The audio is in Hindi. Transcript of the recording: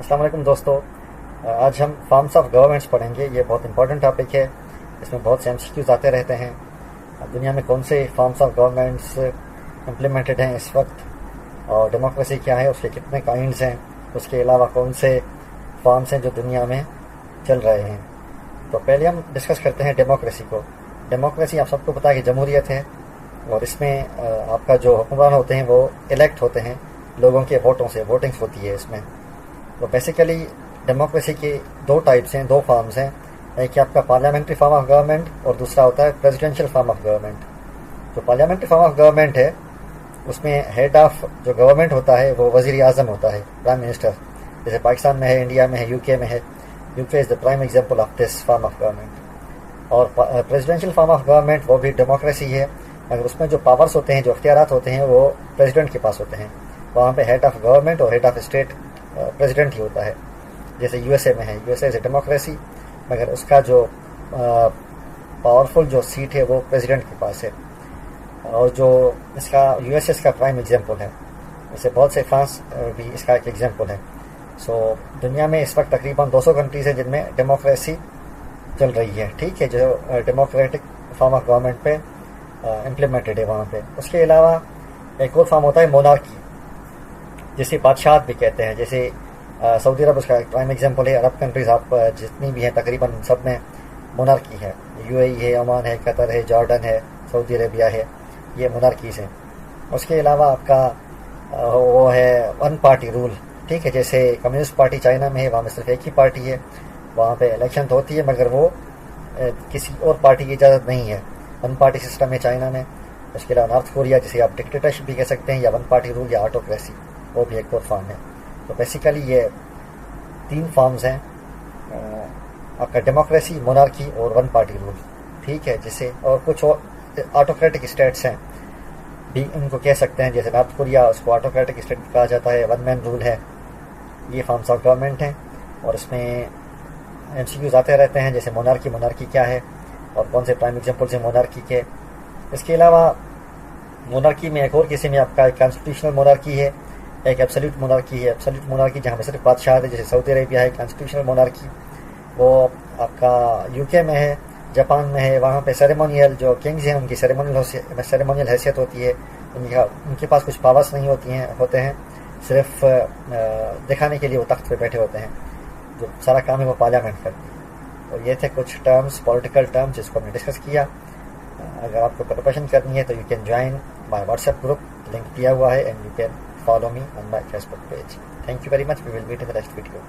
अस्सलाम वालेकुम दोस्तों। आज हम फॉर्म्स ऑफ गवर्नमेंट्स पढ़ेंगे। ये बहुत इंपॉर्टेंट टॉपिक है। इसमें बहुत से एमसीक्यूज आते रहते हैं। दुनिया में कौन से फॉर्म्स ऑफ गवर्नमेंट्स इम्प्लीमेंटेड हैं इस वक्त, और डेमोक्रेसी क्या है, उसके कितने काइंड्स हैं, उसके अलावा कौन से फॉर्म्स हैं जो दुनिया में चल रहे हैं। तो पहले हम डिस्कस करते हैं डेमोक्रेसी को। डेमोक्रेसी आप सबको पता है कि जमहूरियत है, और इसमें आपका जो हुक्मरान होते हैं वो इलेक्ट होते हैं लोगों के वोटों से, वोटिंग्स होती है इसमें। तो बेसिकली डेमोक्रेसी के दो टाइप्स हैं, दो फॉर्म्स हैं। एक आपका पार्लियामेंट्री फॉर्म ऑफ गवर्नमेंट और दूसरा होता है प्रेसिडेंशियल फॉर्म ऑफ गवर्नमेंट। जो पार्लियामेंट्री फॉर्म ऑफ गवर्नमेंट है उसमें हेड ऑफ जो गवर्नमेंट होता है वो वज़ीर आज़म होता है, प्राइम मिनिस्टर। जैसे पाकिस्तान में है, इंडिया में है, यूके में है। UK is the prime example of this form of government. और प्रेसिडेंशियल फॉर्म ऑफ गवर्नमेंट वो भी डेमोक्रेसी है, मगर उसमें जो पावर्स होते हैं, जो अख्तियारात होते हैं, वो प्रेसिडेंट के पास होते हैं। वहाँ पे हेड ऑफ गवर्नमेंट और हेड ऑफ स्टेट प्रेसिडेंट ही होता है। जैसे यूएसए में है, यूएसए इज ए डेमोक्रेसी, मगर उसका जो पावरफुल जो सीट है वो प्रेसिडेंट के पास है। और जो इसका यूएसए का प्राइम एग्जाम्पल है। जैसे बहुत से फ्रांस भी इसका एक एग्जाम्पल है। सो दुनिया में इस वक्त तकरीबन 200 कंट्रीज हैं जिनमें डेमोक्रेसी चल रही है, ठीक है, जो डेमोक्रेटिक फॉर्म ऑफ गवर्नमेंट पे इम्प्लीमेंटेड है वहाँ पे। उसके अलावा एक और फॉर्म होता है मोनार्की, जिसे बादशाहत भी कहते हैं। जैसे सऊदी अरब उसका प्राइम एग्जाम्पल है। अरब कंट्रीज आप जितनी भी हैं तकरीबन सब में मोनार्की है। यूएई है, ओमान है, कतर है, जॉर्डन है, सऊदी अरेबिया है, ये मोनार्कीज हैं। उसके अलावा आपका वो है वन पार्टी रूल, ठीक है। जैसे कम्युनिस्ट पार्टी चाइना में है, वहाँ में सिर्फ एक ही पार्टी है। वहाँ पे इलेक्शन तो होती है मगर वो किसी और पार्टी की इजाज़त नहीं है। वन पार्टी सिस्टम है चाइना में। उसके अलावा नॉर्थ कोरिया, जिसे आप डिक्टेटरशिप भी कह सकते हैं, या वन पार्टी रूल या ऑटोक्रेसी, वो भी एक और फॉर्म है। तो बेसिकली ये 3 फॉर्म्स हैं, आपका डेमोक्रेसी, मोनार्की और वन पार्टी रूल, ठीक है। जिसे और कुछ और ऑटोक्रेटिक स्टेट्स हैं भी इनको कह सकते हैं। जैसे नॉर्थ कोरिया, उसको ऑटोक्रेटिक स्टेट कहा जाता है, वन मैन रूल है। ये फॉर्म्स ऑफ गवर्नमेंट हैं, और इसमें एमसीक्यूज आते रहते हैं। जैसे मोनार्की क्या है और कौन से प्राइम एग्जाम्पल्स हैं मोनार्की के। इसके अलावा मोनार्की में एक और किस्म में आपका एक कॉन्स्टिट्यूशनल मोनार्की है, एक एब्सोल्यूट मोनार्की है। एब्सोल्यूट मोनार्की जहाँ पे सिर्फ बादशाह है, जैसे सऊदी अरेबिया है। कॉन्स्टिट्यूशनल मोनार्की वो आपका यूके में है, जापान में है। वहाँ पे सेरेमोनियल जो किंग्स हैं उनकी सेरेमोनियल हैसियत होती है। उनके पास कुछ पावर्स नहीं होते हैं, सिर्फ दिखाने के लिए वो तख्त पे बैठे होते हैं। जो सारा काम है वो पार्लियामेंट करती है। और ये थे कुछ टर्म्स, पॉलिटिकल टर्म्स, जिसको हमने डिस्कस किया। अगर आपको प्रिपरेशन करनी है तो you can join my WhatsApp group, link दिया हुआ है, and you can follow me on my Facebook page. Thank you very much. We will meet in the next video.